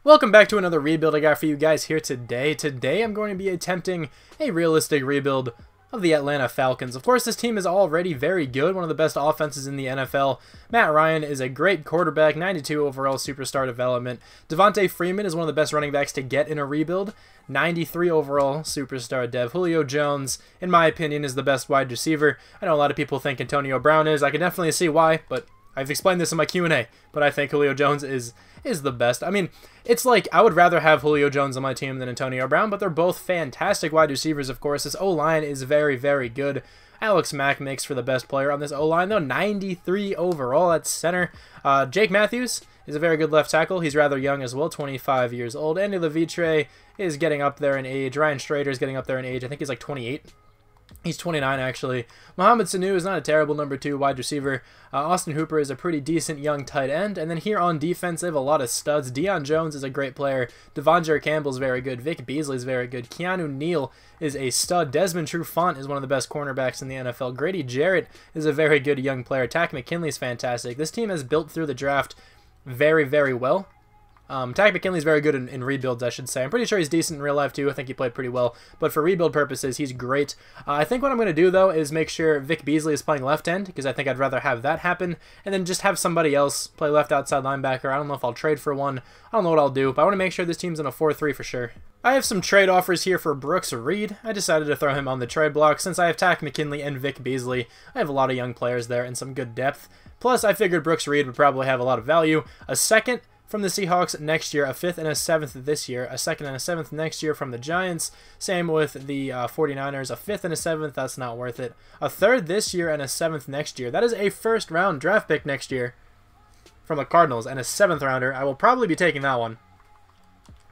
Welcome back to another rebuild I got for you guys here today. Today I'm going to be attempting a realistic rebuild of the Atlanta Falcons. Of course, this team is already very good, one of the best offenses in the NFL. Matt Ryan is a great quarterback, 92 overall superstar development. Devontae Freeman is one of the best running backs to get in a rebuild, 93 overall superstar dev. Julio Jones, in my opinion, is the best wide receiver. I know a lot of people think Antonio Brown is. I can definitely see why, but I've explained this in my Q&A, but I think Julio Jones is the best. I mean, it's like I would rather have Julio Jones on my team than Antonio Brown, but they're both fantastic wide receivers, of course. This O-line is very, very good. Alex Mack makes for the best player on this O-line, though, 93 overall at center. Jake Matthews is a very good left tackle. He's rather young as well, 25 years old. Andy Levitre is getting up there in age. Ryan Strader is getting up there in age. I think he's like 28. He's 29, actually. Mohamed Sanu is not a terrible number 2 wide receiver. Austin Hooper is a pretty decent young tight end. And then here on defense, they have a lot of studs. Deion Jones is a great player. Devondre Campbell is very good. Vic Beasley is very good. Keanu Neal is a stud. Desmond Trufant is one of the best cornerbacks in the NFL. Grady Jarrett is a very good young player. Takk McKinley is fantastic. This team has built through the draft very, very well. Takk McKinley's very good in rebuilds, I should say. I'm pretty sure he's decent in real life, too. I think he played pretty well. But for rebuild purposes, he's great. I think what I'm going to do, though, is make sure Vic Beasley is playing left end, because I think I'd rather have that happen, and then just have somebody else play left outside linebacker. I don't know if I'll trade for one. I don't know what I'll do, but I want to make sure this team's in a 4-3 for sure. I have some trade offers here for Brooks Reed. I decided to throw him on the trade block. Since I have Takk McKinley and Vic Beasley, I have a lot of young players there and some good depth. Plus, I figured Brooks Reed would probably have a lot of value. A second from the Seahawks next year, a 5th and a 7th this year, a 2nd and a 7th next year from the Giants. Same with the 49ers, a 5th and a 7th, that's not worth it. A 3rd this year and a 7th next year. That is a 1st round draft pick next year from the Cardinals and a 7th rounder. I will probably be taking that one.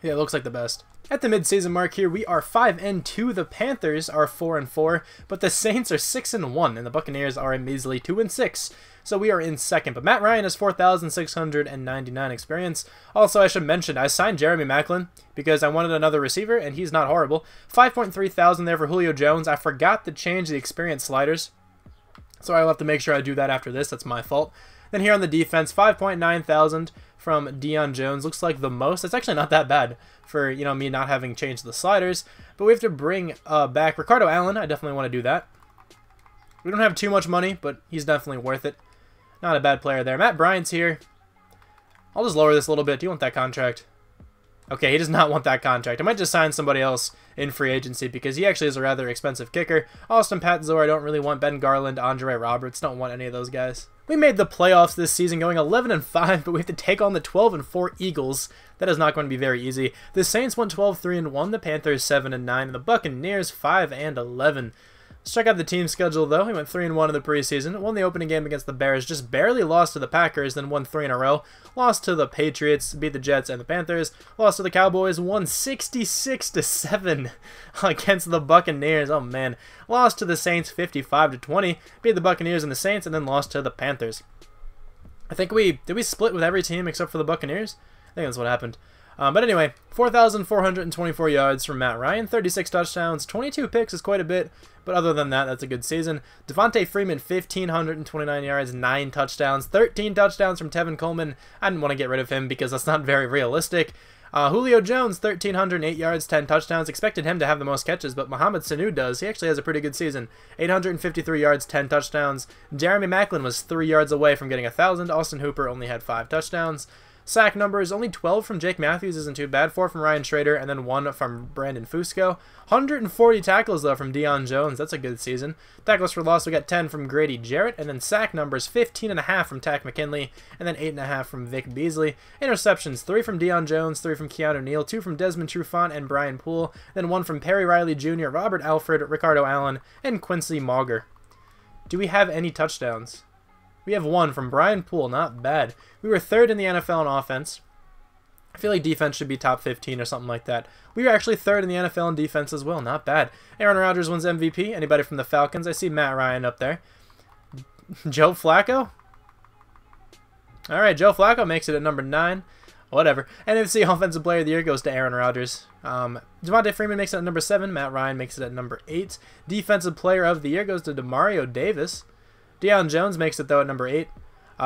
Yeah, it looks like the best. At the midseason mark here, we are 5-2. The Panthers are 4-4, but the Saints are 6-1, and the Buccaneers are a measly 2-6. So we are in second, but Matt Ryan has 4,699 experience. Also, I should mention, I signed Jeremy Maclin because I wanted another receiver, and he's not horrible. 5.3 thousand there for Julio Jones. I forgot to change the experience sliders, so I'll have to make sure I do that after this. That's my fault. Then here on the defense, 5.9 thousand from Deion Jones. Looks like the most. It's actually not that bad for, you know, me not having changed the sliders. But we have to bring back Ricardo Allen. I definitely want to do that. We don't have too much money, but he's definitely worth it. Not a bad player there. Matt Bryant's here. I'll just lower this a little bit. Do you want that contract? Okay, he does not want that contract. I might just sign somebody else in free agency because he actually is a rather expensive kicker. Austin Patzor, I don't really want. Ben Garland, Andre Roberts, don't want any of those guys. We made the playoffs this season going 11-5, but we have to take on the 12-4 Eagles. That is not going to be very easy. The Saints went 12-3-1, the Panthers 7-9, and the Buccaneers 5-11. Let's check out the team schedule, though. He went 3-1 in the preseason, won the opening game against the Bears, just barely lost to the Packers, then won 3 in a row, lost to the Patriots, beat the Jets and the Panthers, lost to the Cowboys, won 66-7 against the Buccaneers. Oh, man. Lost to the Saints 55-20, beat the Buccaneers and the Saints, and then lost to the Panthers. I think did we split with every team except for the Buccaneers? I think that's what happened. But anyway, 4,424 yards from Matt Ryan, 36 touchdowns, 22 picks is quite a bit, but other than that, that's a good season. Devontae Freeman, 1,529 yards, 9 touchdowns, 13 touchdowns from Tevin Coleman. I didn't want to get rid of him because that's not very realistic. Julio Jones, 1,308 yards, 10 touchdowns. Expected him to have the most catches, but Mohamed Sanu does. He actually has a pretty good season. 853 yards, 10 touchdowns. Jeremy Maclin was 3 yards away from getting 1,000. Austin Hooper only had 5 touchdowns. Sack numbers, only 12 from Jake Matthews isn't too bad, 4 from Ryan Strader, and then 1 from Brandon Fusco. 140 tackles, though, from Deion Jones. That's a good season. Tackles for loss, we got 10 from Grady Jarrett, and then sack numbers, 15.5 from Takk McKinley, and then 8.5 from Vic Beasley. Interceptions, 3 from Deion Jones, 3 from Keanu Neal, 2 from Desmond Trufant and Brian Poole, then 1 from Perry Riley Jr., Robert Alford, Ricardo Allen, and Quincy Mauger. Do we have any touchdowns? We have 1 from Brian Poole, not bad. We were 3rd in the NFL in offense. I feel like defense should be top 15 or something like that. We were actually 3rd in the NFL in defense as well, not bad. Aaron Rodgers wins MVP. Anybody from the Falcons? I see Matt Ryan up there. Joe Flacco? Alright, Joe Flacco makes it at number 9. Whatever. NFC Offensive Player of the Year goes to Aaron Rodgers. Devontae Freeman makes it at number 7. Matt Ryan makes it at number 8. Defensive Player of the Year goes to Demario Davis. Deion Jones makes it, though, at number 8.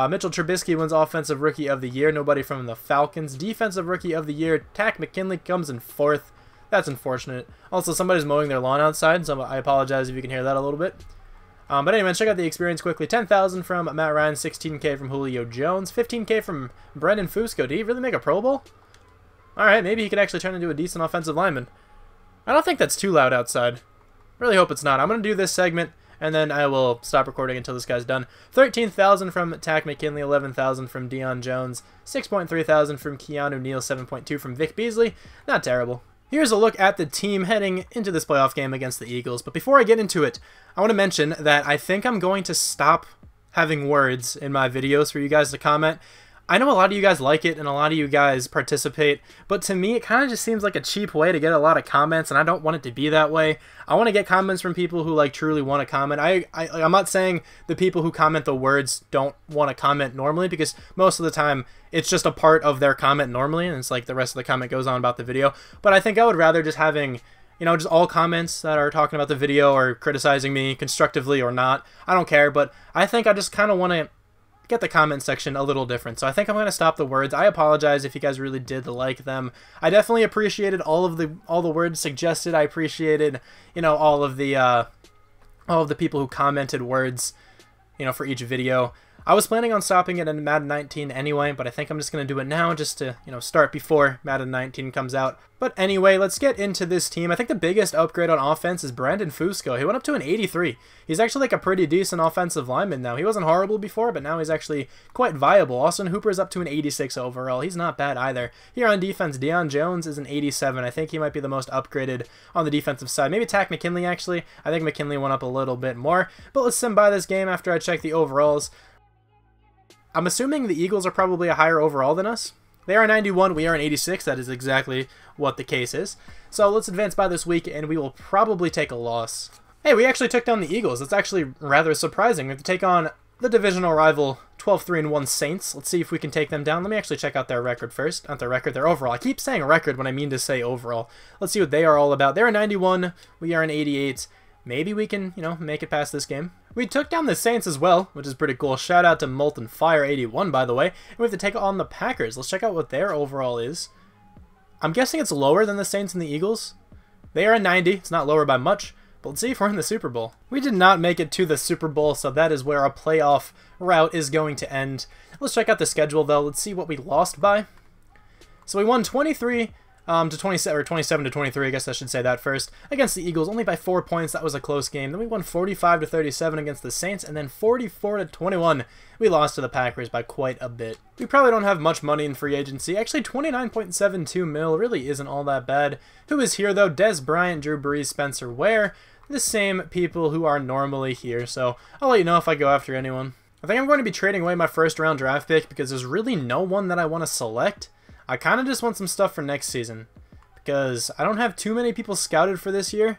Mitchell Trubisky wins Offensive Rookie of the Year. Nobody from the Falcons. Defensive Rookie of the Year, Takk McKinley comes in 4th. That's unfortunate. Also, somebody's mowing their lawn outside, so I apologize if you can hear that a little bit. But anyway, check out the experience quickly. 10,000 from Matt Ryan, 16K from Julio Jones, 15K from Brendan Fusco. Did he really make a Pro Bowl? Alright, maybe he could actually turn into a decent offensive lineman. I don't think that's too loud outside. Really hope it's not. I'm going to do this segment, and then I will stop recording until this guy's done. 13,000 from Takk McKinley, 11,000 from Deion Jones, 6.3 thousand from Keanu Neal, 7.2 from Vic Beasley. Not terrible. Here's a look at the team heading into this playoff game against the Eagles. But before I get into it, I want to mention that I think I'm going to stop having words in my videos for you guys to comment. I know a lot of you guys like it and a lot of you guys participate, but to me it kind of just seems like a cheap way to get a lot of comments, and I don't want it to be that way. I want to get comments from people who like truly want to comment. I'm not saying the people who comment the words don't want to comment normally, because most of the time it's just a part of their comment normally, and it's like the rest of the comment goes on about the video. But I think I would rather just having, you know, just all comments that are talking about the video or criticizing me constructively or not. I don't care, but I think I just kind of want to get the comment section a little different. So I think I'm going to stop the words. I apologize if you guys really did like them. I definitely appreciated all the words suggested. I appreciated, you know, all of the people who commented words, you know, for each video. I was planning on stopping it in Madden 19 anyway, but I think I'm just going to do it now just to, you know, start before Madden 19 comes out. But anyway, let's get into this team. I think the biggest upgrade on offense is Brendan Fusco. He went up to an 83. He's actually like a pretty decent offensive lineman now. He wasn't horrible before, but now he's actually quite viable. Austin Hooper's up to an 86 overall. He's not bad either. Here on defense, Deion Jones is an 87. I think he might be the most upgraded on the defensive side. Maybe Takk McKinley, actually. I think McKinley went up a little bit more. But let's sim by this game after I check the overalls. I'm assuming the Eagles are probably a higher overall than us. They are 91, we are an 86. That is exactly what the case is. So let's advance by this week, and we will probably take a loss. Hey, we actually took down the Eagles. That's actually rather surprising. We have to take on the divisional rival 12-3-1 Saints. Let's see if we can take them down. Let me actually check out their record first. Not their record, their overall. I keep saying record when I mean to say overall. Let's see what they are all about. They're a 91, we are an 88. Maybe we can, you know, make it past this game. We took down the Saints as well, which is pretty cool. Shout out to Molten Fire 81, by the way. And we have to take on the Packers. Let's check out what their overall is. I'm guessing it's lower than the Saints and the Eagles. They are a 90. It's not lower by much, but let's see if we're in the Super Bowl. We did not make it to the Super Bowl, so that is where our playoff route is going to end. Let's check out the schedule, though. Let's see what we lost by. So we won 23 to 27, or 27 to 23, I guess I should say that first, against the Eagles, only by 4 points. That was a close game. Then we won 45 to 37 against the Saints, and then 44 to 21. We lost to the Packers by quite a bit. We probably don't have much money in free agency. Actually, 29.72 mil really isn't all that bad. Who is here, though? Des Bryant, Drew Brees, Spencer Ware, the same people who are normally here, so I'll let you know if I go after anyone. I think I'm going to be trading away my first round draft pick because there's really no one that I want to select. I kind of just want some stuff for next season because I don't have too many people scouted for this year,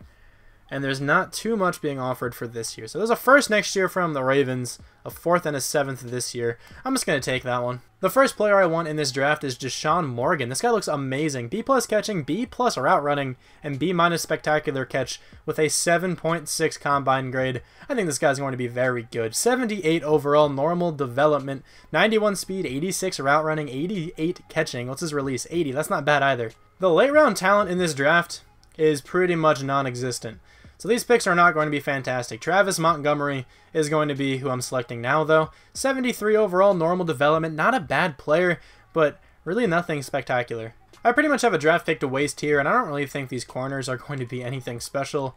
and there's not too much being offered for this year. So there's a first next year from the Ravens, a fourth and a seventh this year. I'm just going to take that one. The first player I want in this draft is Deshaun Morgan. This guy looks amazing. B+ catching, B+ route running, and B- spectacular catch with a 7.6 combine grade. I think this guy's going to be very good. 78 overall, normal development, 91 speed, 86 route running, 88 catching. What's his release? 80. That's not bad either. The late round talent in this draft is pretty much non-existent. So these picks are not going to be fantastic. Travis Montgomery is going to be who I'm selecting now, though. 73 overall, normal development. Not a bad player, but really nothing spectacular. I pretty much have a draft pick to waste here, and I don't really think these corners are going to be anything special.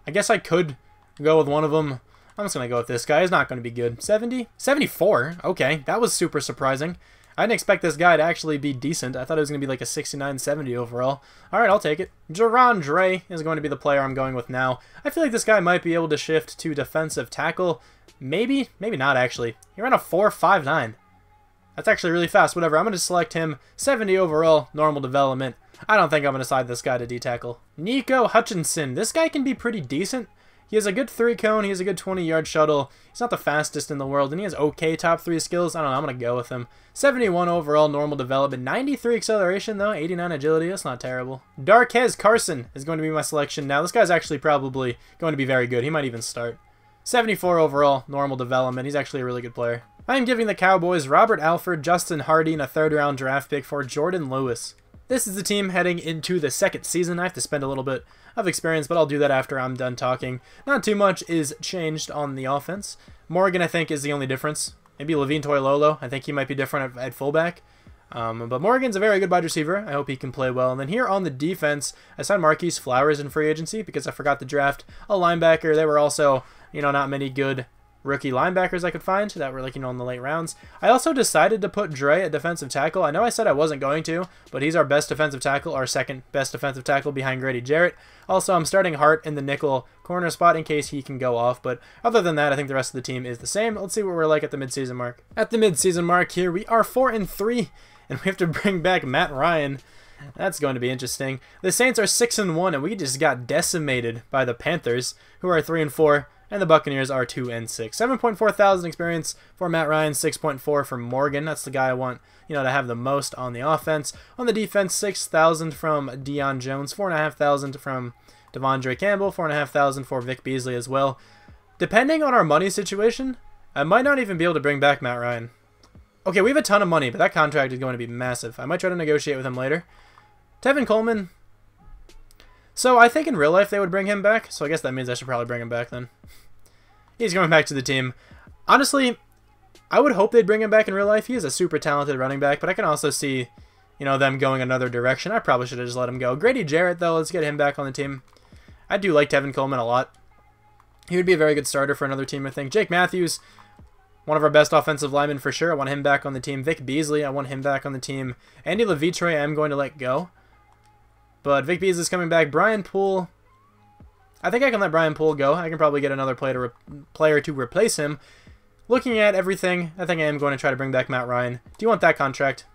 I guess I could go with one of them. I'm just going to go with this guy. He's not going to be good. 70? 74? Okay, that was super surprising. I didn't expect this guy to actually be decent. I thought it was going to be like a 69, 70 overall. Alright, I'll take it. Jerron Dre is going to be the player I'm going with now. I feel like this guy might be able to shift to defensive tackle. Maybe, maybe not actually. He ran a 4.59. That's actually really fast. Whatever, I'm going to select him. 70 overall, normal development. I don't think I'm going to slide this guy to D-tackle. Nico Hutchinson. This guy can be pretty decent. He has a good 3-cone, he has a good 20-yard shuttle. He's not the fastest in the world, and he has okay top 3 skills. I don't know, I'm going to go with him. 71 overall normal development, 93 acceleration though, 89 agility, that's not terrible. Darquez Carson is going to be my selection now. This guy's actually probably going to be very good. He might even start. 74 overall normal development, he's actually a really good player. I am giving the Cowboys Robert Alford, Justin Hardy, and a 3rd round draft pick for Jordan Lewis. This is the team heading into the 2nd season. I have to spend a little bit of experience, but I'll do that after I'm done talking. Not too much is changed on the offense. Morgan, I think, is the only difference. Maybe Levine Toilolo. I think he might be different at fullback. But Morgan's a very good wide receiver. I hope he can play well. And then here on the defense, I signed Marquise Flowers in free agency because I forgot to draft a linebacker. There were also, not many good rookie linebackers I could find that were in the late rounds. I also decided to put Dre at defensive tackle. I know I said I wasn't going to, but he's our best defensive tackle, our 2nd best defensive tackle behind Grady Jarrett. Also, I'm starting Hart in the nickel corner spot in case he can go off, but other than that, I think the rest of the team is the same. Let's see what we're like at the midseason mark. At the midseason mark here, we are 4-3, and we have to bring back Matt Ryan. That's going to be interesting. The Saints are 6-1, and we just got decimated by the Panthers, who are 3-4. And the Buccaneers are 2-6. 7.4 thousand experience for Matt Ryan, 6.4 for Morgan. That's the guy I want, to have the most on the offense. On the defense, 6,000 from Deion Jones, 4,500 from Devondre Campbell, 4,500 for Vic Beasley as well. Depending on our money situation, I might not even be able to bring back Matt Ryan. Okay, we have a ton of money, but that contract is going to be massive. I might try to negotiate with him later. Tevin Coleman. So I think in real life they would bring him back, so I guess that means I should probably bring him back then. He's going back to the team. Honestly, I would hope they'd bring him back in real life. He is a super talented running back, but I can also see, them going another direction. I probably should have just let him go. Grady Jarrett, though, let's get him back on the team. I do like Tevin Coleman a lot. He would be a very good starter for another team, I think. Jake Matthews, one of our best offensive linemen for sure. I want him back on the team. Vic Beasley, I want him back on the team. Andy Levitre, I am going to let go. But Vic Beasley's coming back. Brian Poole, I think I can let Brian Poole go. I can probably get another player to replace him. Looking at everything, I think I am going to try to bring back Matt Ryan. Do you want that contract?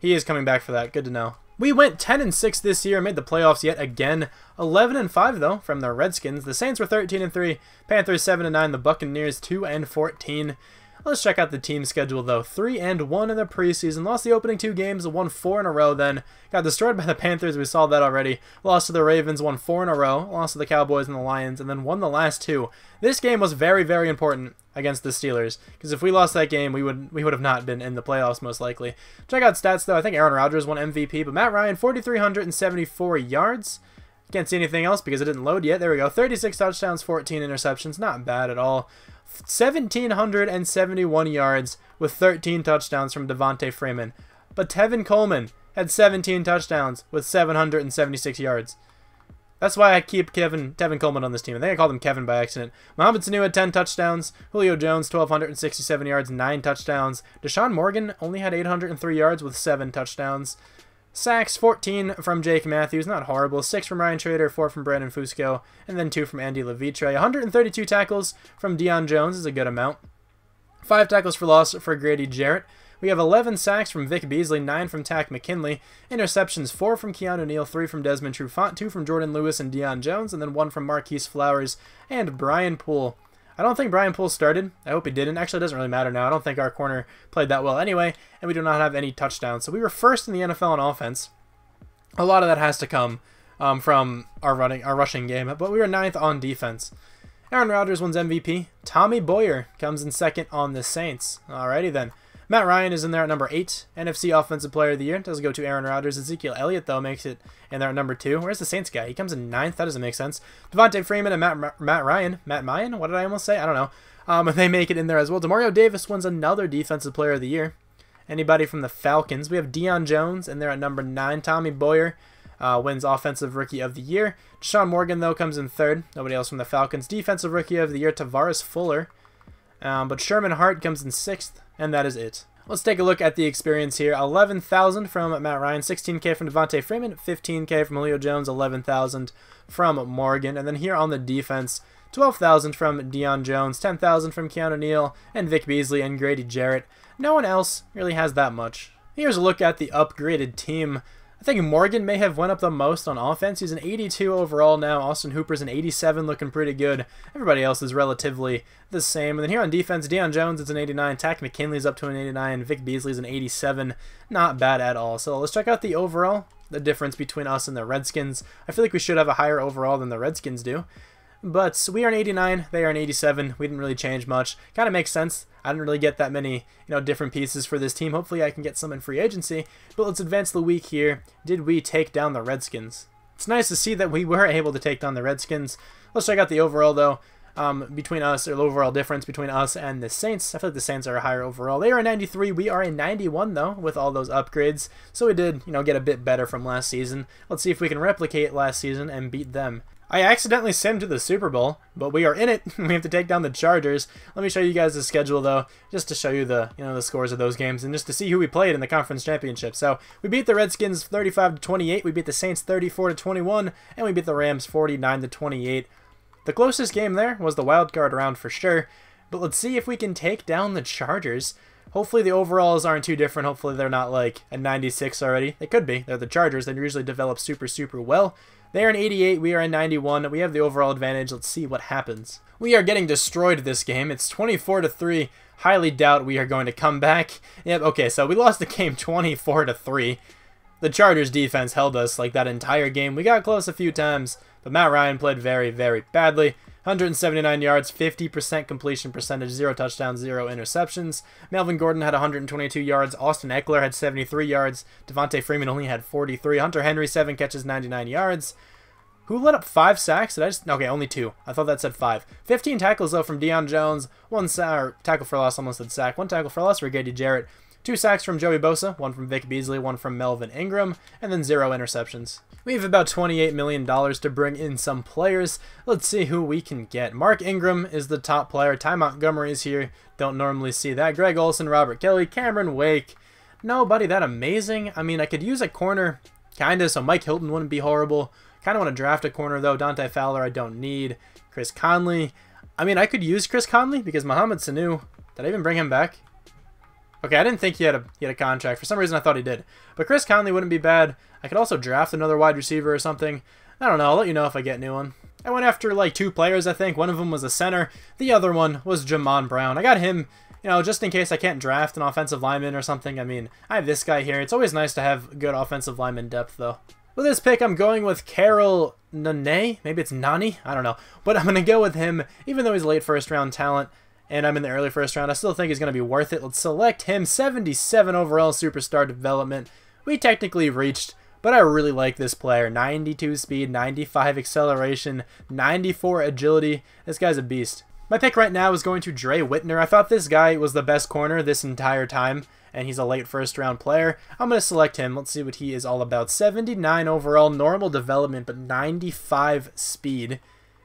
He is coming back for that. Good to know. We went 10-6 this year, made the playoffs yet again. 11-5 though from the Redskins. The Saints were 13-3, Panthers 7-9, the Buccaneers 2-14. Let's check out the team schedule though. 3-1 in the preseason. Lost the opening 2 games, won 4 in a row then. Got destroyed by the Panthers, we saw that already. Lost to the Ravens, won 4 in a row. Lost to the Cowboys and the Lions, and then won the last 2. This game was very, very important against the Steelers, because if we lost that game, we would have not been in the playoffs most likely. Check out stats though. I think Aaron Rodgers won MVP, but Matt Ryan, 4,374 yards. Can't see anything else because it didn't load yet. There we go. 36 touchdowns, 14 interceptions. Not bad at all. 1,771 yards with 13 touchdowns from Devontae Freeman. But Tevin Coleman had 17 touchdowns with 776 yards. That's why I keep Tevin Coleman on this team. I think I called him Kevin by accident. Mohamed Sanu had 10 touchdowns. Julio Jones, 1,267 yards, 9 touchdowns. Deshaun Morgan only had 803 yards with 7 touchdowns. Sacks, 14 from Jake Matthews, not horrible. 6 from Ryan Trader, 4 from Brandon Fusco, and then 2 from Andy Levitre. 132 tackles from Deion Jones is a good amount. 5 tackles for loss for Grady Jarrett. We have 11 sacks from Vic Beasley, 9 from Tack McKinley. Interceptions, 4 from Keanu Neal, 3 from Desmond Trufant, 2 from Jordan Lewis and Deion Jones, and then 1 from Marquise Flowers and Brian Poole. I don't think Brian Poole started. I hope he didn't. Actually, it doesn't really matter now. I don't think our corner played that well anyway, and we do not have any touchdowns. So we were first in the NFL on offense. A lot of that has to come from our rushing game, but we were 9th on defense. Aaron Rodgers wins MVP. Tommy Boyer comes in 2nd on the Saints. Alrighty then. Matt Ryan is in there at number 8. NFC Offensive Player of the Year. Doesn't go to Aaron Rodgers. Ezekiel Elliott, though, makes it in there at number 2. Where's the Saints guy? He comes in 9th. That doesn't make sense. Devontae Freeman and Matt Ryan. Matt Mayan? What did I almost say? I don't know. They make it in there as well. Demario Davis wins another Defensive Player of the Year. Anybody from the Falcons? We have Deion Jones in there at number 9. Tommy Boyer wins Offensive Rookie of the Year. Deshaun Morgan, though, comes in 3rd. Nobody else from the Falcons. Defensive Rookie of the Year, Tavares Fuller. But Sherman Hart comes in 6th, and that is it. Let's take a look at the experience here. 11,000 from Matt Ryan, 16K from Devontae Freeman, 15K from Julio Jones, 11,000 from Morgan. And then here on the defense, 12,000 from Deion Jones, 10,000 from Keanu Neal, and Vic Beasley and Grady Jarrett. No one else really has that much. Here's a look at the upgraded team. I think Morgan may have went up the most on offense. He's an 82 overall now. Austin Hooper's an 87, looking pretty good. Everybody else is relatively the same. And then here on defense, Deion Jones is an 89. Tack McKinley's up to an 89. Vic Beasley's an 87. Not bad at all. So let's check out the overall, the difference between us and the Redskins. I feel like we should have a higher overall than the Redskins do. But we are an 89, they are an 87. We didn't really change much. Kind of makes sense. I didn't really get that many, different pieces for this team. Hopefully I can get some in free agency. But let's advance the week here. Did we take down the Redskins? It's nice to see that we were able to take down the Redskins. Let's check out the overall, though. Between us, or the overall difference between us and the Saints. I feel like the Saints are a higher overall. They are a 93. We are a 91, though, with all those upgrades. So we did, get a bit better from last season. Let's see if we can replicate last season and beat them. I accidentally simmed to the Super Bowl, but we are in it. We have to take down the Chargers. Let me show you guys the schedule, though, just to show you the, the scores of those games and just to see who we played in the conference championship. So we beat the Redskins 35-28. We beat the Saints 34-21, and we beat the Rams 49-28. The closest game there was the wild card round for sure. But let's see if we can take down the Chargers. Hopefully the overalls aren't too different. Hopefully they're not like a 96 already. They could be. They're the Chargers. They usually develop super well. They are an 88, we are a 91. We have the overall advantage. Let's see what happens. We are getting destroyed this game. It's 24-3. Highly doubt we are going to come back. Yep, okay, so we lost the game 24-3. The Chargers defense held us like that entire game. We got close a few times, but Matt Ryan played very badly. 179 yards, 50% completion percentage, 0 touchdowns, 0 interceptions. Melvin Gordon had 122 yards. Austin Eckler had 73 yards. Devontae Freeman only had 43. Hunter Henry, 7 catches, 99 yards. Who let up 5 sacks? Okay, only 2. I thought that said 5. 15 tackles, though, from Deion Jones. 1 tackle for loss, almost said sack. 1 tackle for loss for Grady Jarrett. 2 sacks from Joey Bosa, 1 from Vic Beasley, 1 from Melvin Ingram, and then 0 interceptions. We have about $28 million to bring in some players. Let's see who we can get. Mark Ingram is the top player. Ty Montgomery is here. Don't normally see that. Greg Olsen, Robert Kelly, Cameron Wake. Nobody that amazing. I mean, I could use a corner, kinda, so Mike Hilton wouldn't be horrible. Kind of want to draft a corner, though. Dante Fowler, I don't need. Chris Conley. I mean, I could use Chris Conley because Mohamed Sanu. Did I even bring him back? Okay, I didn't think he had a contract. For some reason, I thought he did. But Chris Conley wouldn't be bad. I could also draft another wide receiver or something. I don't know. I'll let you know if I get a new one. I went after, like, 2 players, I think. One of them was a center. The other one was Jamon Brown. I got him, just in case I can't draft an offensive lineman or something. I mean, I have this guy here. It's always nice to have good offensive lineman depth, though. With this pick, I'm going with Carol Nene. Maybe it's Nani. I don't know. But I'm going to go with him, even though he's late first-round talent. And I'm in the early first round. I still think he's going to be worth it. Let's select him. 77 overall superstar development. We technically reached, but I really like this player. 92 speed, 95 acceleration, 94 agility. This guy's a beast. My pick right now is going to Dre Whitner. I thought this guy was the best corner this entire time, and he's a late first round player. I'm going to select him. Let's see what he is all about. 79 overall, normal development, but 95 speed.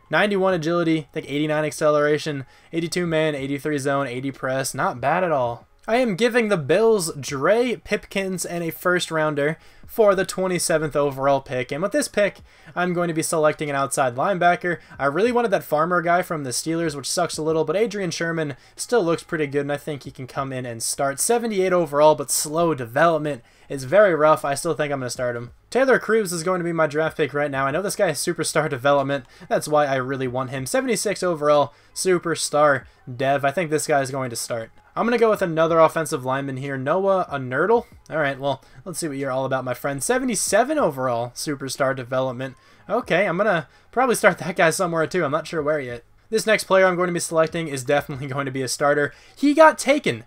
91 agility, I think 89 acceleration, 82 man, 83 zone, 80 press. Not bad at all. I am giving the Bills Dre Pipkins and a first rounder for the 27th overall pick. And with this pick, I'm going to be selecting an outside linebacker. I really wanted that Farmer guy from the Steelers, which sucks a little, but Adrian Sherman still looks pretty good, and I think he can come in and start. 78 overall, but slow development. It's very rough. I still think I'm going to start him. Taylor Cruz is going to be my draft pick right now. I know this guy has superstar development. That's why I really want him. 76 overall, superstar dev. I think this guy is going to start. I'm going to go with another offensive lineman here, Noah Nerdle. All right, well, let's see what you're all about, my friend. 77 overall, superstar development. Okay, I'm going to probably start that guy somewhere too. I'm not sure where yet. This next player I'm going to be selecting is definitely going to be a starter. He got taken.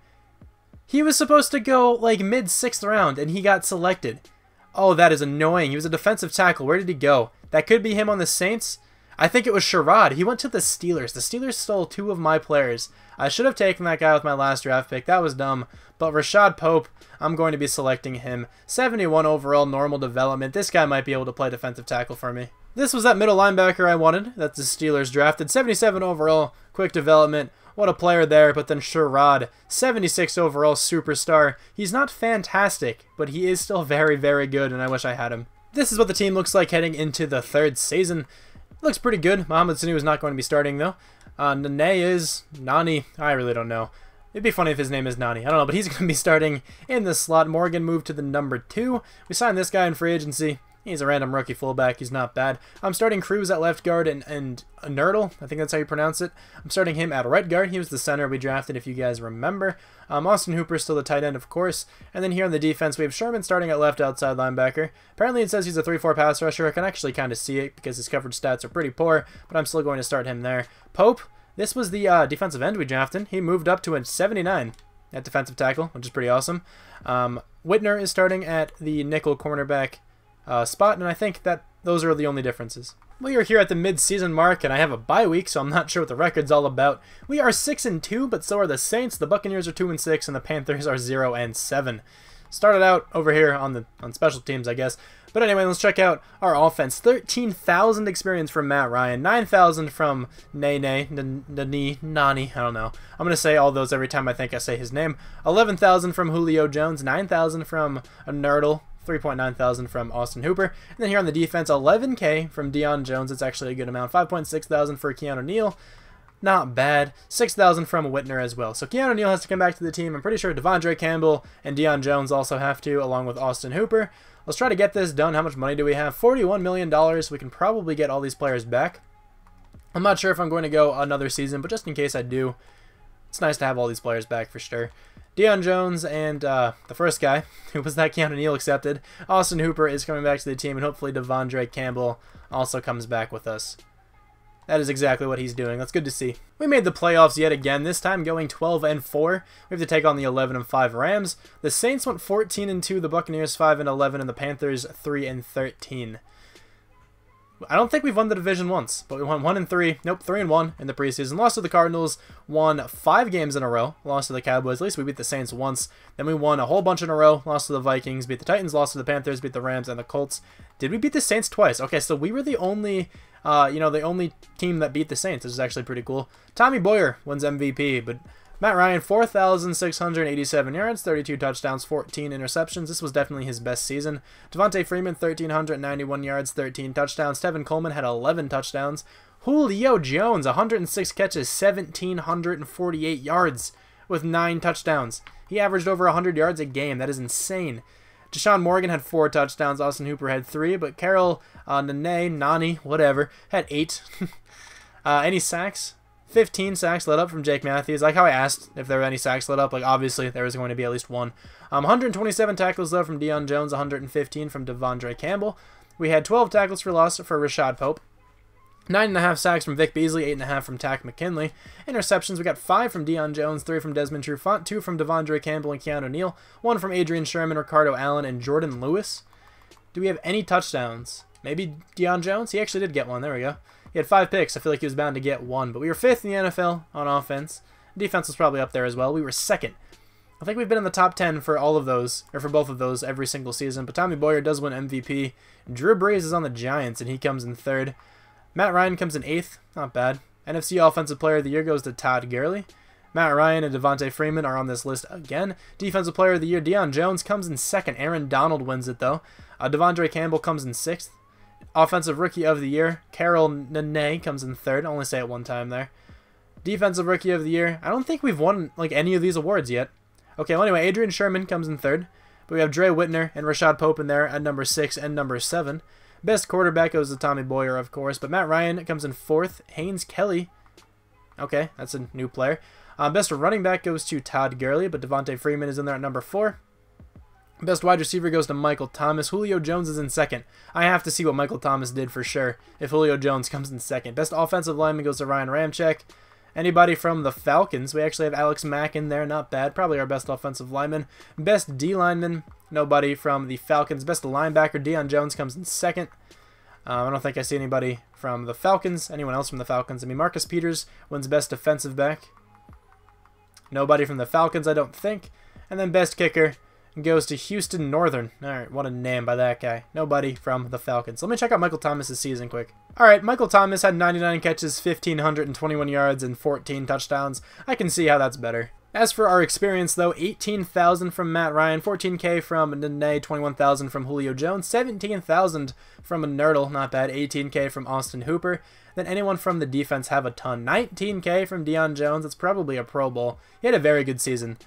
He was supposed to go like mid-6th round, and he got selected. Oh, that is annoying. He was a defensive tackle. Where did he go? That could be him on the Saints. I think it was Sherrod. He went to the Steelers. The Steelers stole 2 of my players. I should have taken that guy with my last draft pick. That was dumb. But Rashad Pope, I'm going to be selecting him. 71 overall, normal development. This guy might be able to play defensive tackle for me. This was that middle linebacker I wanted that the Steelers drafted. 77 overall, quick development. What a player there. But then Sherrod, 76 overall, superstar. He's not fantastic, but he is still very, very good, and I wish I had him. This is what the team looks like heading into the 3rd season. Looks pretty good. Mohamed Sanu is not going to be starting, though. Nani, I really don't know. It'd be funny if his name is Nani. I don't know, but he's going to be starting in the slot. Morgan moved to the number 2. We signed this guy in free agency. He's a random rookie fullback. He's not bad. I'm starting Cruz at left guard and Nerdle. I think that's how you pronounce it. I'm starting him at right guard. He was the center we drafted, if you guys remember. Austin Hooper still the tight end, of course. And then here on the defense, we have Sherman starting at left outside linebacker. Apparently it says he's a 3-4 pass rusher. I can actually kind of see it because his coverage stats are pretty poor, but I'm still going to start him there. Pope, this was the defensive end we drafted. He moved up to a 79 at defensive tackle, which is pretty awesome. Whitner is starting at the nickel cornerback spot, and I think that those are the only differences. We are here at the mid-season mark, and I have a bye week, so I'm not sure what the record's all about. We are 6-2, but so are the Saints. The Buccaneers are 2-6, and the Panthers are 0-7. Started out over here on special teams, I guess. But anyway, let's check out our offense. 13,000 experience from Matt Ryan, 9,000 from Nani, I don't know. I'm going to say all those every time I think I say his name. 11,000 from Julio Jones, 9,000 from Nerdle, 3,900 from Austin Hooper. And then here on the defense, 11K from Deion Jones. It's actually a good amount. 5,600 for Keanu Neal. Not bad. 6,000 from Whitner as well. So Keanu Neal has to come back to the team. I'm pretty sure Devondre Campbell and Deion Jones also have to, along with Austin Hooper. Let's try to get this done. How much money do we have? $41 million. We can probably get all these players back. I'm not sure if I'm going to go another season, but just in case I do, it's nice to have all these players back for sure. Deion Jones and the first guy, who was that Keanu Neal accepted, Austin Hooper is coming back to the team, and hopefully Devondre Campbell also comes back with us. That is exactly what he's doing. That's good to see. We made the playoffs yet again, this time going 12-4. We have to take on the 11-5 Rams. The Saints went 14-2, the Buccaneers 5-11, and the Panthers 3-13. I don't think we've won the division once, but we won 1-3. Nope, 3-1 in the preseason. Lost to the Cardinals, won 5 games in a row. Lost to the Cowboys. At least we beat the Saints once. Then we won a whole bunch in a row. Lost to the Vikings, beat the Titans, lost to the Panthers, beat the Rams and the Colts. Did we beat the Saints twice? Okay, so we were the only, the only team that beat the Saints. This is actually pretty cool. Tommy Boyer wins MVP, but Matt Ryan, 4,687 yards, 32 touchdowns, 14 interceptions. This was definitely his best season. Devontae Freeman, 1,391 yards, 13 touchdowns. Tevin Coleman had 11 touchdowns. Julio Jones, 106 catches, 1,748 yards with 9 touchdowns. He averaged over 100 yards a game. That is insane. Deshaun Morgan had 4 touchdowns. Austin Hooper had 3, but Carol Nani, whatever, had 8. Any sacks? 15 sacks let up from Jake Matthews. Like how I asked if there were any sacks let up. Like, obviously, there was going to be at least one. 127 tackles, though, from Deion Jones. 115 from Devondre Campbell. We had 12 tackles for loss for Rashad Pope. 9.5 sacks from Vic Beasley. 8.5 from Tack McKinley. Interceptions, we got 5 from Deion Jones. 3 from Desmond Trufant. 2 from Devondre Campbell and Keanu Neal. 1 from Adrian Sherman, Ricardo Allen, and Jordan Lewis. Do we have any touchdowns? Maybe Deion Jones? He actually did get one. There we go. He had 5 picks. I feel like he was bound to get 1. But we were 5th in the NFL on offense. Defense was probably up there as well. We were 2nd. I think we've been in the top 10 for all of those, or for both of those, every single season. But Tommy Boyer does win MVP. Drew Brees is on the Giants, and he comes in 3rd. Matt Ryan comes in 8th. Not bad. NFC Offensive Player of the Year goes to Todd Gurley. Matt Ryan and Devontae Freeman are on this list again. Defensive Player of the Year, Deion Jones comes in 2nd. Aaron Donald wins it, though. Devondre Campbell comes in 6th. Offensive Rookie of the Year, Carol Nane comes in 3rd. I only say it one time there. Defensive Rookie of the Year, I don't think we've won like any of these awards yet. Okay, well anyway, Adrian Sherman comes in 3rd. But we have Dre Whitner and Rashad Pope in there at number 6 and number 7. Best quarterback goes to Tommy Boyer, of course. But Matt Ryan comes in 4th. Haynes Kelly, okay, that's a new player. Best running back goes to Todd Gurley, but Devontae Freeman is in there at number 4. Best wide receiver goes to Michael Thomas. Julio Jones is in 2nd. I have to see what Michael Thomas did for sure if Julio Jones comes in 2nd. Best offensive lineman goes to Ryan Ramczyk. Anybody from the Falcons? We actually have Alex Mack in there. Not bad. Probably our best offensive lineman. Best D lineman? Nobody from the Falcons. Best linebacker? Deion Jones comes in 2nd. I don't think I see anybody from the Falcons. Anyone else from the Falcons? I mean, Marcus Peters wins best defensive back. Nobody from the Falcons, I don't think. And then best kicker goes to Houston Northern. Alright, what a name by that guy. Nobody from the Falcons. Let me check out Michael Thomas' season quick. Alright, Michael Thomas had 99 catches, 1,521 yards, and 14 touchdowns. I can see how that's better. As for our experience, though, 18,000 from Matt Ryan, 14K from Nene, 21,000 from Julio Jones, 17,000 from Nerdle, not bad, 18K from Austin Hooper, than anyone from the defense have a ton. 19K from Deion Jones. That's probably a Pro Bowl. He had a very good season.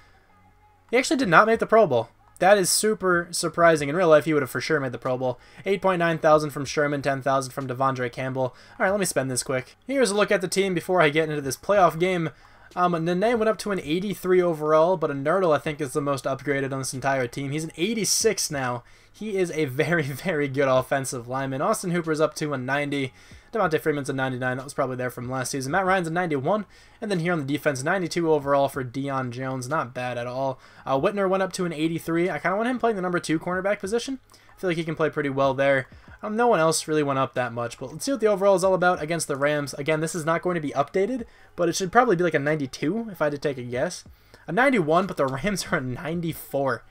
He actually did not make the Pro Bowl. That is super surprising. In real life, he would have for sure made the Pro Bowl. 8.9 thousand from Sherman, 10,000 from Devondre Campbell. All right, let me spend this quick. Here's a look at the team before I get into this playoff game. Nene went up to an 83 overall, but a Nerdle, I think, is the most upgraded on this entire team. He's an 86 now. He is a very, very good offensive lineman. Austin Hooper's up to a 90. Devontae Freeman's a 99. That was probably there from last season. Matt Ryan's a 91. And then here on the defense, 92 overall for Deion Jones. Not bad at all. Whitner went up to an 83. I kind of want him playing the number 2 cornerback position. I feel like he can play pretty well there. No one else really went up that much, but let's see what the overall is all about against the Rams. Again, this is not going to be updated, but it should probably be like a 92 if I had to take a guess. A 91, but the Rams are a 94.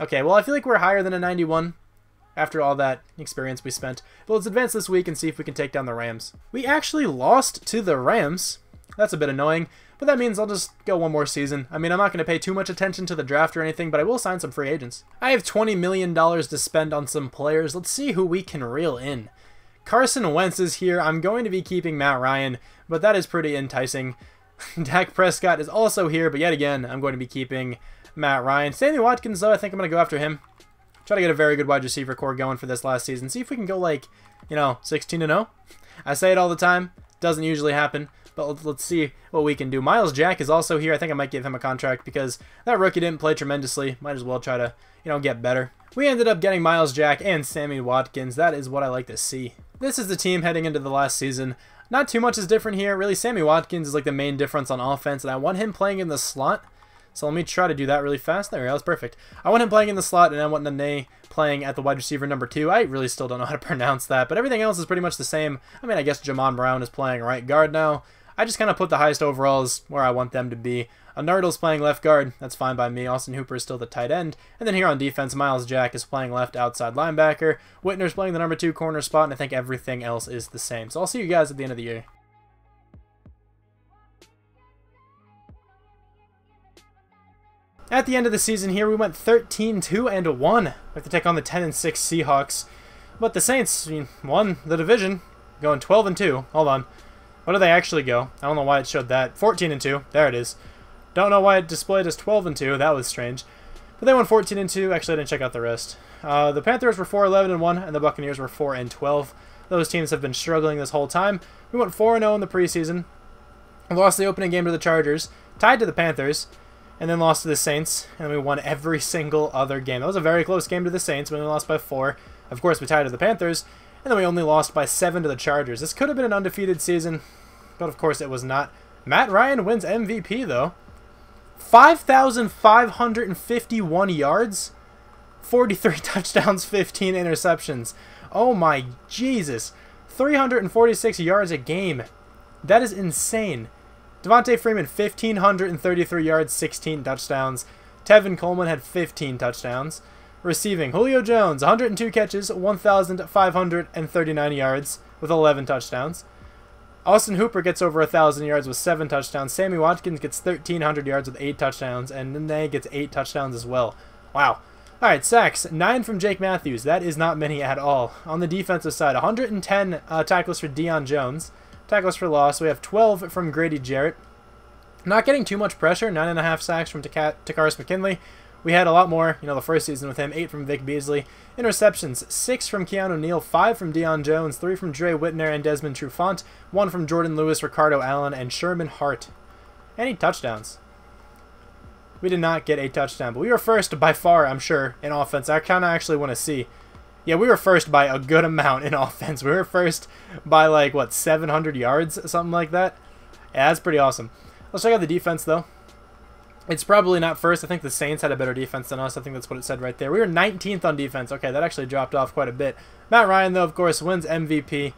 Okay, well, I feel like we're higher than a 91 after all that experience we spent. But let's advance this week and see if we can take down the Rams. We actually lost to the Rams. That's a bit annoying, but that means I'll just go one more season. I mean, I'm not going to pay too much attention to the draft or anything, but I will sign some free agents. I have $20 million to spend on some players. Let's see who we can reel in. Carson Wentz is here. I'm going to be keeping Matt Ryan, but that is pretty enticing. Dak Prescott is also here, but yet again, I'm going to be keeping Matt Ryan. Sammy Watkins, though, I think I'm going to go after him. Try to get a very good wide receiver core going for this last season. See if we can go like, 16-0. I say it all the time. Doesn't usually happen. But let's see what we can do. Miles Jack is also here. I think I might give him a contract because that rookie didn't play tremendously. Might as well try to, get better. We ended up getting Miles Jack and Sammy Watkins. That is what I like to see. This is the team heading into the last season. Not too much is different here. Really, Sammy Watkins is like the main difference on offense, and I want him playing in the slot. So let me try to do that really fast. There we go. That's perfect. I want him playing in the slot, and I want Nene playing at the wide receiver number 2. I really still don't know how to pronounce that, but everything else is pretty much the same. I mean, I guess Jamon Brown is playing right guard now. I just kind of put the highest overalls where I want them to be. A Nardle's playing left guard. That's fine by me. Austin Hooper is still the tight end. And then here on defense, Miles Jack is playing left outside linebacker. Whitner's playing the number 2 corner spot, and I think everything else is the same. So I'll see you guys at the end of the year. At the end of the season here, we went 13-2-1. We have to take on the 10-6 Seahawks. But the Saints won the division, going 12-2. Hold on. What did they actually go? I don't know why it showed that. 14-2. There it is. Don't know why it displayed as 12-2. That was strange. But they won 14-2. Actually, I didn't check out the rest. The Panthers were 4-11-1, and the Buccaneers were 4-12. Those teams have been struggling this whole time. We went 4-0 in the preseason. We lost the opening game to the Chargers, tied to the Panthers, and then lost to the Saints, and we won every single other game. That was a very close game to the Saints. We only lost by 4. Of course, we tied to the Panthers, and then we only lost by 7 to the Chargers. This could have been an undefeated season, but of course it was not. Matt Ryan wins MVP, though. 5,551 yards, 43 touchdowns, 15 interceptions. Oh my Jesus. 346 yards a game. That is insane. Devontae Freeman, 1,533 yards, 16 touchdowns. Tevin Coleman had 15 touchdowns. Receiving, Julio Jones, 102 catches, 1,539 yards with 11 touchdowns. Austin Hooper gets over 1,000 yards with 7 touchdowns. Sammy Watkins gets 1,300 yards with 8 touchdowns. And Nene gets 8 touchdowns as well. Wow. All right, sacks, 9 from Jake Matthews. That is not many at all. On the defensive side, 110 tackles for Deion Jones. Tackles for loss. We have 12 from Grady Jarrett. Not getting too much pressure. 9.5 sacks from Takaris McKinley. We had a lot more, the first season with him. 8 from Vic Beasley. Interceptions, 6 from Keanu Neal, 5 from Deion Jones, 3 from Dre Whitner and Desmond Trufant, 1 from Jordan Lewis, Ricardo Allen, and Sherman Hart. Any touchdowns? We did not get a touchdown, but we were first by far, I'm sure, in offense. I kind of actually want to see. Yeah, we were first by a good amount in offense. We were first by, 700 yards, something like that. Yeah, that's pretty awesome. Let's check out the defense, though. It's probably not first. I think the Saints had a better defense than us. I think that's what it said right there. We were 19th on defense. Okay, that actually dropped off quite a bit. Matt Ryan, though, of course, wins MVP.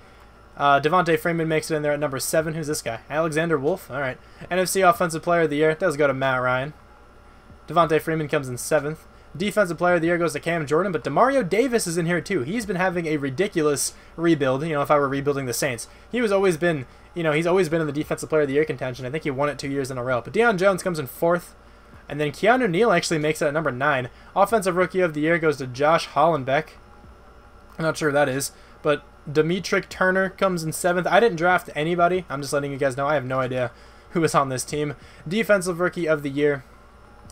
Devontae Freeman makes it in there at number 7. Who's this guy? Alexander Wolf. All right. NFC Offensive Player of the Year does go to Matt Ryan. Devontae Freeman comes in 7th. Defensive Player of the Year goes to Cam Jordan, but Demario Davis is in here too. He's been having a ridiculous rebuild, if I were rebuilding the Saints. He's always been in the Defensive Player of the Year contention. I think he won it 2 years in a row. But Deion Jones comes in 4th. And then Keanu Neal actually makes it at number 9. Offensive Rookie of the Year goes to Josh Hollenbeck. I'm not sure who that is. But Demetric Turner comes in 7th. I didn't draft anybody. I'm just letting you guys know. I have no idea who is on this team. Defensive Rookie of the Year.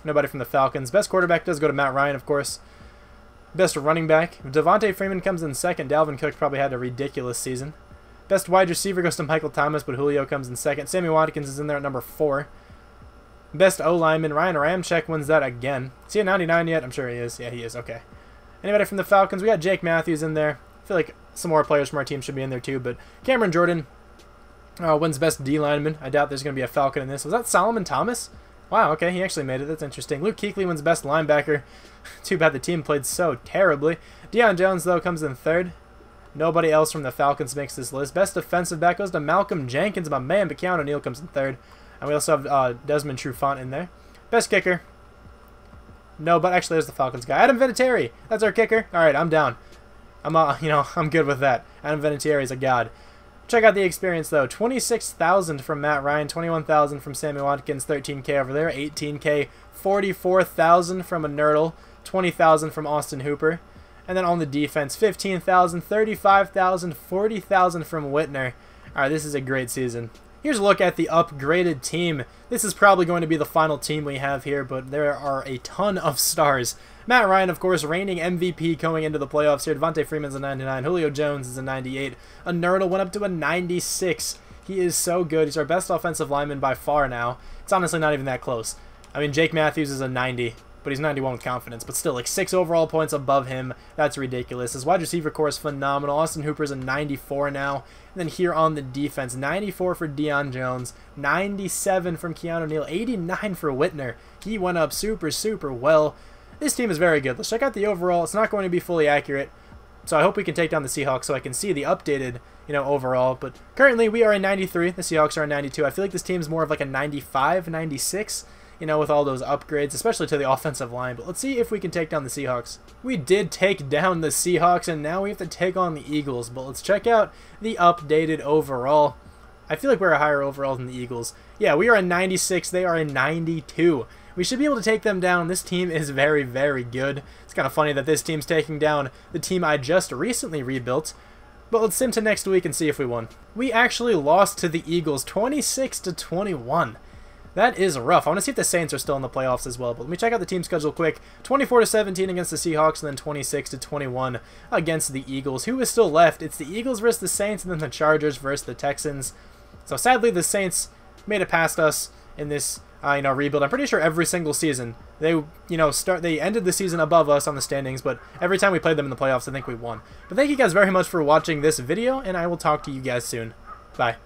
Nobody from the Falcons. Best quarterback does go to Matt Ryan, of course. Best running back. Devontae Freeman comes in 2nd. Dalvin Cook probably had a ridiculous season. Best wide receiver goes to Michael Thomas, but Julio comes in 2nd. Sammy Watkins is in there at number 4. Best O-lineman, Ryan Ramczyk wins that again. Is he at 99 yet? I'm sure he is. Yeah, he is. Okay. Anybody from the Falcons? We got Jake Matthews in there. I feel like some more players from our team should be in there too, but Cameron Jordan wins Best D-lineman. I doubt there's going to be a Falcon in this. Was that Solomon Thomas? Wow, okay, he actually made it. That's interesting. Luke Kuechly wins Best Linebacker. Too bad the team played so terribly. Deion Jones, though, comes in 3rd. Nobody else from the Falcons makes this list. Best defensive back goes to Malcolm Jenkins, my man, but Keanu Neal comes in 3rd. And we also have Desmond Trufant in there. Best kicker. No, but actually there's the Falcons guy. Adam Vinatieri. That's our kicker. All right, I'm down. I'm good with that. Adam Vinatieri is a god. Check out the experience, though. 26,000 from Matt Ryan, 21,000 from Sammy Watkins, 13K over there, 18K, 44,000 from a Nerdle, 20,000 from Austin Hooper. And then on the defense, 15,000, 35,000, 40,000 from Whitner. All right, this is a great season. Here's a look at the upgraded team. This is probably going to be the final team we have here, but there are a ton of stars. Matt Ryan, of course, reigning MVP going into the playoffs here. Devontae Freeman's a 99. Julio Jones is a 98. A Nerdle went up to a 96. He is so good. He's our best offensive lineman by far now. It's honestly not even that close. I mean, Jake Matthews is a 90, but he's 91 with confidence. But still, like 6 overall points above him. That's ridiculous. His wide receiver core is phenomenal. Austin Hooper's a 94 now. And then here on the defense, 94 for Deion Jones, 97 from Keanu Neal, 89 for Whitner. He went up super, super well. This team is very good. Let's check out the overall. It's not going to be fully accurate, so I hope we can take down the Seahawks so I can see the updated, overall. But currently we are a 93. The Seahawks are a 92. I feel like this team is more of like a 95, 96, with all those upgrades, especially to the offensive line. But let's see if we can take down the Seahawks. We did take down the Seahawks, and now we have to take on the Eagles. But let's check out the updated overall. I feel like we're a higher overall than the Eagles. Yeah, we are a 96. They are a 92. We should be able to take them down. This team is very, very good. It's kind of funny that this team's taking down the team I just recently rebuilt. But let's sim to next week and see if we won. We actually lost to the Eagles 26-21. That is rough. I want to see if the Saints are still in the playoffs as well. But let me check out the team schedule quick. 24-17 against the Seahawks, and then 26-21 against the Eagles. Who is still left? It's the Eagles versus the Saints, and then the Chargers versus the Texans. So sadly, the Saints made it past us in this rebuild. I'm pretty sure every single season they ended the season above us on the standings, but every time we played them in the playoffs, I think we won. But thank you guys very much for watching this video, and I will talk to you guys soon. Bye.